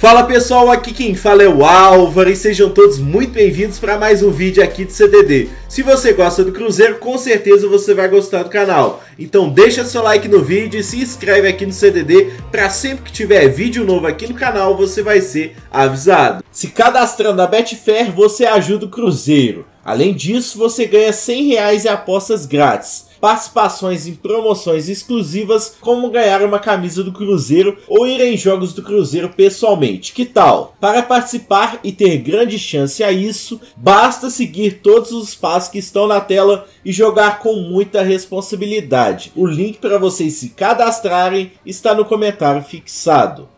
Fala pessoal, aqui quem fala é o Álvaro e sejam todos muito bem-vindos para mais um vídeo aqui do CDD. Se você gosta do Cruzeiro, com certeza você vai gostar do canal. Então deixa seu like no vídeo e se inscreve aqui no CDD para sempre que tiver vídeo novo aqui no canal você vai ser avisado. Se cadastrando na Betfair, você ajuda o Cruzeiro. Além disso, você ganha R$100 em apostas grátis, participações em promoções exclusivas, como ganhar uma camisa do Cruzeiro ou ir em jogos do Cruzeiro pessoalmente. Que tal? Para participar e ter grande chance a isso, basta seguir todos os passos que estão na tela e jogar com muita responsabilidade. O link para vocês se cadastrarem está no comentário fixado.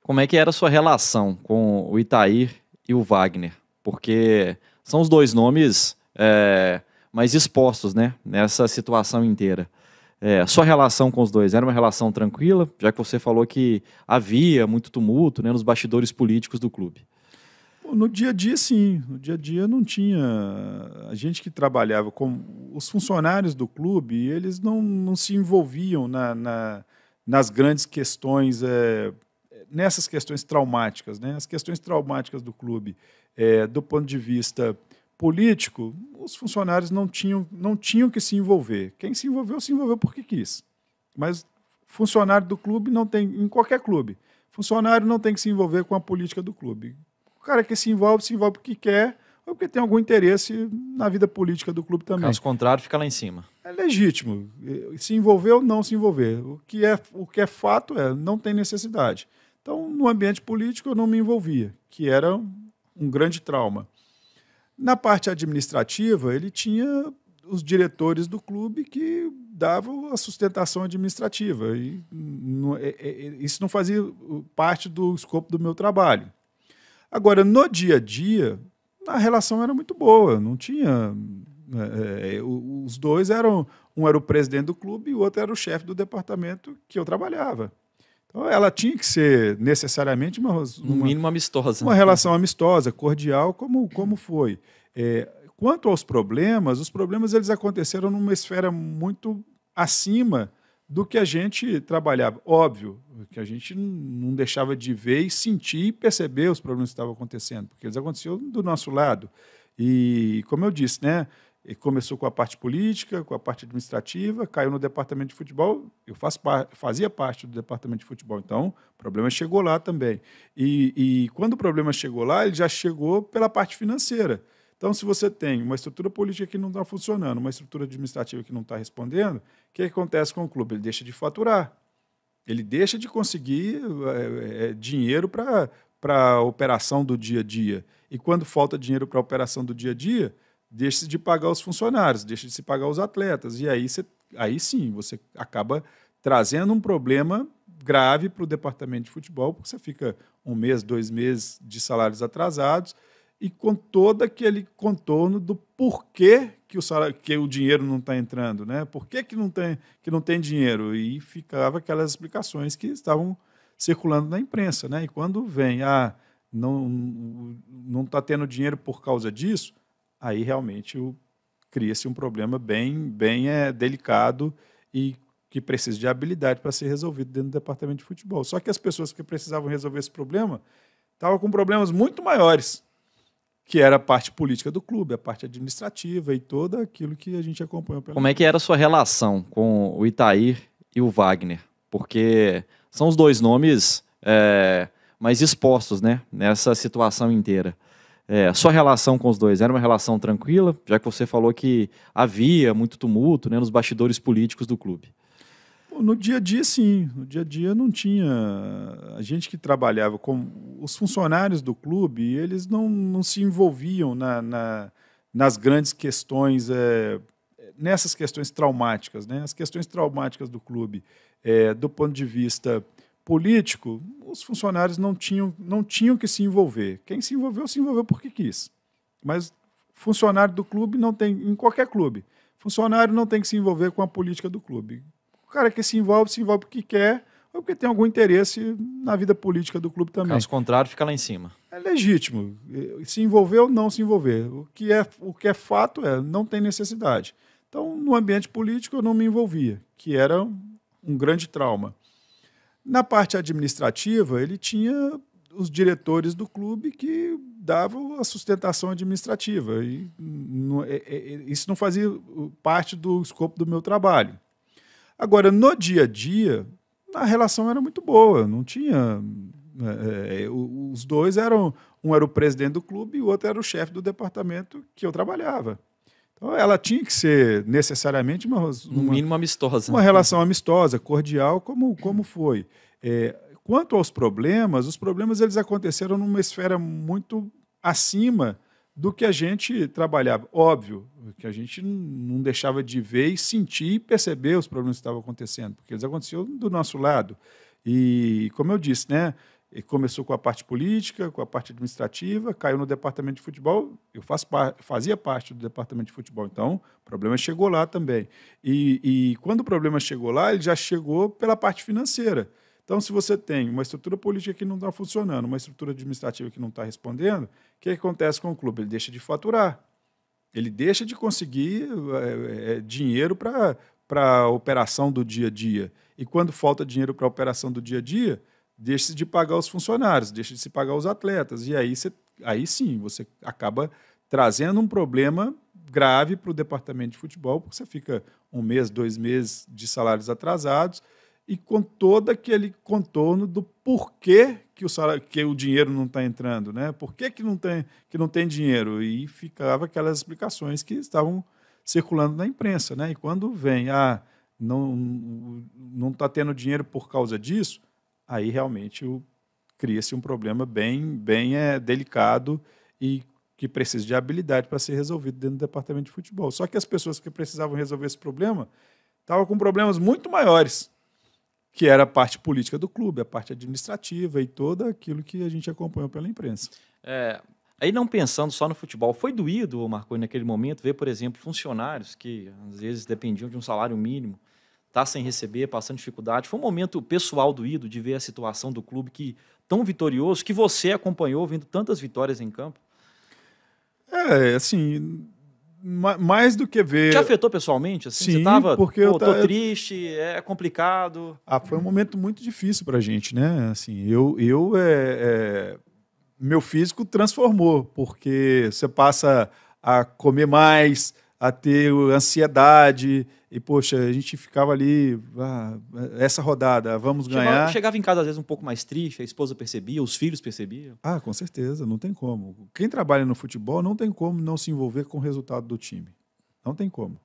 Como é que era a sua relação com o Itair e o Wagner? Porque são os dois nomes mais expostos, né, nessa situação inteira. Sua relação com os dois era uma relação tranquila, já que você falou que havia muito tumulto, né, nos bastidores políticos do clube? No dia a dia, sim. No dia a dia não tinha... A gente que trabalhava com os funcionários do clube, eles não se envolviam nas grandes questões, nessas questões traumáticas, né? As questões traumáticas do clube, do ponto de vista político, os funcionários não tinham que se envolver. Quem se envolveu porque quis. Mas funcionário do clube não tem, em qualquer clube, funcionário não tem que se envolver com a política do clube. O cara que se envolve porque quer ou porque tem algum interesse na vida política do clube também. Caso contrário, fica lá em cima. É legítimo. Se envolver ou não se envolver. O que é fato não tem necessidade. Então, no ambiente político, eu não me envolvia, que era um grande trauma. Na parte administrativa, ele tinha os diretores do clube que davam a sustentação administrativa. E isso não fazia parte do escopo do meu trabalho. Agora, no dia a dia, a relação era muito boa. Não tinha... os dois eram... Um era o presidente do clube e o outro era o chefe do departamento que eu trabalhava. Então, ela tinha que ser necessariamente no mínimo amistosa. Uma relação amistosa, cordial, como foi. Quanto aos problemas, os problemas eles aconteceram numa esfera muito acima do que a gente trabalhava. Óbvio que a gente não deixava de ver e sentir e perceber os problemas que estavam acontecendo, porque eles aconteciam do nosso lado. E, como eu disse, né? Começou com a parte política, com a parte administrativa, caiu no departamento de futebol, eu fazia parte do departamento de futebol, então o problema chegou lá também. E quando o problema chegou lá, ele já chegou pela parte financeira. Então, se você tem uma estrutura política que não está funcionando, uma estrutura administrativa que não está respondendo, o que acontece com o clube? Ele deixa de faturar, ele deixa de conseguir dinheiro para a operação do dia a dia. E quando falta dinheiro para a operação do dia a dia, deixa de pagar os funcionários, deixa de se pagar os atletas. E aí sim, você acaba trazendo um problema grave para o departamento de futebol, porque você fica 1 mês, 2 meses de salários atrasados e com todo aquele contorno do porquê que o dinheiro não está entrando, né? Por que não tem dinheiro? E ficava aquelas explicações que estavam circulando na imprensa, né? E quando vem, não está tendo dinheiro por causa disso, aí realmente cria-se um problema bem delicado e que precisa de habilidade para ser resolvido dentro do departamento de futebol. Só que as pessoas que precisavam resolver esse problema estavam com problemas muito maiores, que era a parte política do clube, a parte administrativa e todo aquilo que a gente acompanhou. Como é que era a sua relação com o Itair e o Wagner? Porque são os dois nomes mais expostos, né, nessa situação inteira. Sua relação com os dois era uma relação tranquila, já que você falou que havia muito tumulto, né, nos bastidores políticos do clube? No dia a dia, sim. No dia a dia não tinha... A gente que trabalhava com os funcionários do clube, eles não se envolviam nas grandes questões, nessas questões traumáticas, né? As questões traumáticas do clube, do ponto de vista político, os funcionários não tinham que se envolver. Quem se envolveu porque quis. Mas funcionário do clube não tem, em qualquer clube, funcionário não tem que se envolver com a política do clube. O cara que se envolve porque quer ou porque tem algum interesse na vida política do clube também. Caso contrário, fica lá em cima. É legítimo. Se envolver ou não se envolver. O que é fato não tem necessidade. Então, no ambiente político, eu não me envolvia, que era um grande trauma. Na parte administrativa, ele tinha os diretores do clube que davam a sustentação administrativa. E isso não fazia parte do escopo do meu trabalho. Agora, no dia a dia, a relação era muito boa. Não tinha... os dois eram... Um era o presidente do clube e o outro era o chefe do departamento que eu trabalhava. Então, ela tinha que ser necessariamente no mínimo amistosa. Uma relação amistosa, cordial, como foi. Quanto aos problemas, os problemas eles aconteceram numa esfera muito acima do que a gente trabalhava. Óbvio que a gente não deixava de ver e sentir e perceber os problemas que estavam acontecendo, porque eles aconteciam do nosso lado. E, como eu disse, né, começou com a parte política, com a parte administrativa, caiu no departamento de futebol. Eu fazia parte do departamento de futebol, então o problema chegou lá também. E quando o problema chegou lá, ele já chegou pela parte financeira. Então, se você tem uma estrutura política que não está funcionando, uma estrutura administrativa que não está respondendo, o que acontece com o clube? Ele deixa de faturar. Ele deixa de conseguir dinheiro para a operação do dia a dia. E quando falta dinheiro para a operação do dia a dia, deixa de pagar os funcionários, deixa de se pagar os atletas. E aí sim, você acaba trazendo um problema grave para o departamento de futebol, porque você fica 1 mês, 2 meses de salários atrasados e com todo aquele contorno do porquê que o dinheiro não está entrando, né? Por que não tem dinheiro? E ficava aquelas explicações que estavam circulando na imprensa, né? E quando vem, não está tendo dinheiro por causa disso, aí realmente cria-se um problema bem delicado e que precisa de habilidade para ser resolvido dentro do departamento de futebol. Só que as pessoas que precisavam resolver esse problema estavam com problemas muito maiores, que era a parte política do clube, a parte administrativa e todo aquilo que a gente acompanhou pela imprensa. Aí não pensando só no futebol, foi doído, Marconi, naquele momento, ver, por exemplo, funcionários que às vezes dependiam de um salário mínimo, tá sem receber, passando dificuldade. Foi um momento pessoal doído de ver a situação do clube tão vitorioso, que você acompanhou, vendo tantas vitórias em campo? Assim, mais do que ver... Te afetou pessoalmente? Assim? Sim, você estava, porque tô triste, é complicado. Foi um momento muito difícil para a gente, né? Assim, meu físico transformou, porque você passa a comer mais, a ter ansiedade, e, poxa, a gente ficava ali, essa rodada, vamos ganhar. Chegava em casa, às vezes, um pouco mais triste, a esposa percebia, os filhos percebiam? Com certeza, não tem como. Quem trabalha no futebol não tem como não se envolver com o resultado do time. Não tem como.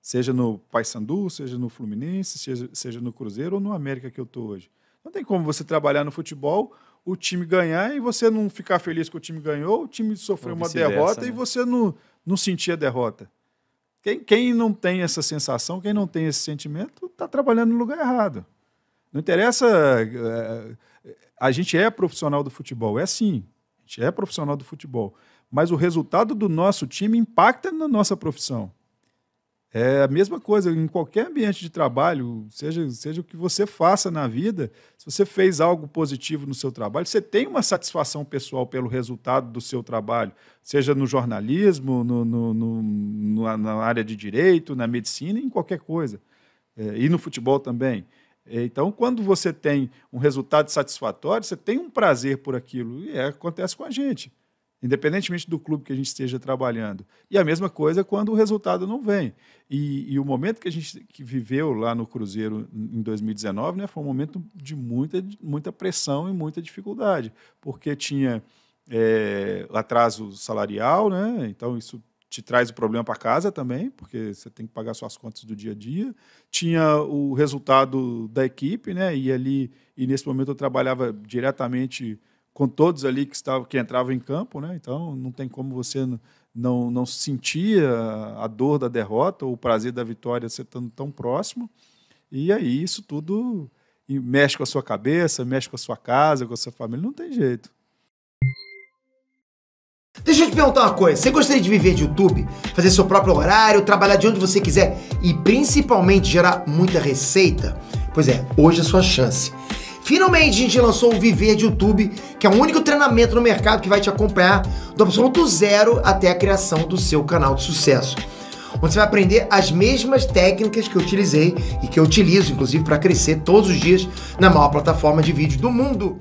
Seja no Paysandu, seja no Fluminense, seja no Cruzeiro ou no América que eu estou hoje. Não tem como você trabalhar no futebol, o time ganhar e você não ficar feliz que o time ganhou, o time sofreu uma derrota, né? E você não sentir a derrota. Quem não tem essa sensação, quem não tem esse sentimento, está trabalhando no lugar errado. Não interessa... A gente é profissional do futebol, sim. A gente é profissional do futebol. Mas o resultado do nosso time impacta na nossa profissão. É a mesma coisa em qualquer ambiente de trabalho, seja o que você faça na vida, se você fez algo positivo no seu trabalho, você tem uma satisfação pessoal pelo resultado do seu trabalho, seja no jornalismo, na área de direito, na medicina, em qualquer coisa. E no futebol também. Então, quando você tem um resultado satisfatório, você tem um prazer por aquilo, e acontece com a gente. Independentemente do clube que a gente esteja trabalhando. E a mesma coisa quando o resultado não vem. E o momento que a gente viveu lá no Cruzeiro em 2019, né, foi um momento de muita pressão e muita dificuldade, porque tinha atraso salarial, né, então isso te traz o problema para casa também, porque você tem que pagar suas contas do dia a dia. Tinha o resultado da equipe, né, e nesse momento eu trabalhava diretamente com todos ali que entravam em campo, né? Então não tem como você não sentir a dor da derrota ou o prazer da vitória você estando tão próximo. E aí isso tudo mexe com a sua cabeça, mexe com a sua casa, com a sua família, não tem jeito. Deixa eu te perguntar uma coisa, você gostaria de viver de YouTube, fazer seu próprio horário, trabalhar de onde você quiser e principalmente gerar muita receita? Pois hoje é a sua chance. Finalmente a gente lançou o Viver de YouTube, que é o único treinamento no mercado que vai te acompanhar do absoluto zero até a criação do seu canal de sucesso. Onde você vai aprender as mesmas técnicas que eu utilizei e que eu utilizo, inclusive, para crescer todos os dias na maior plataforma de vídeo do mundo.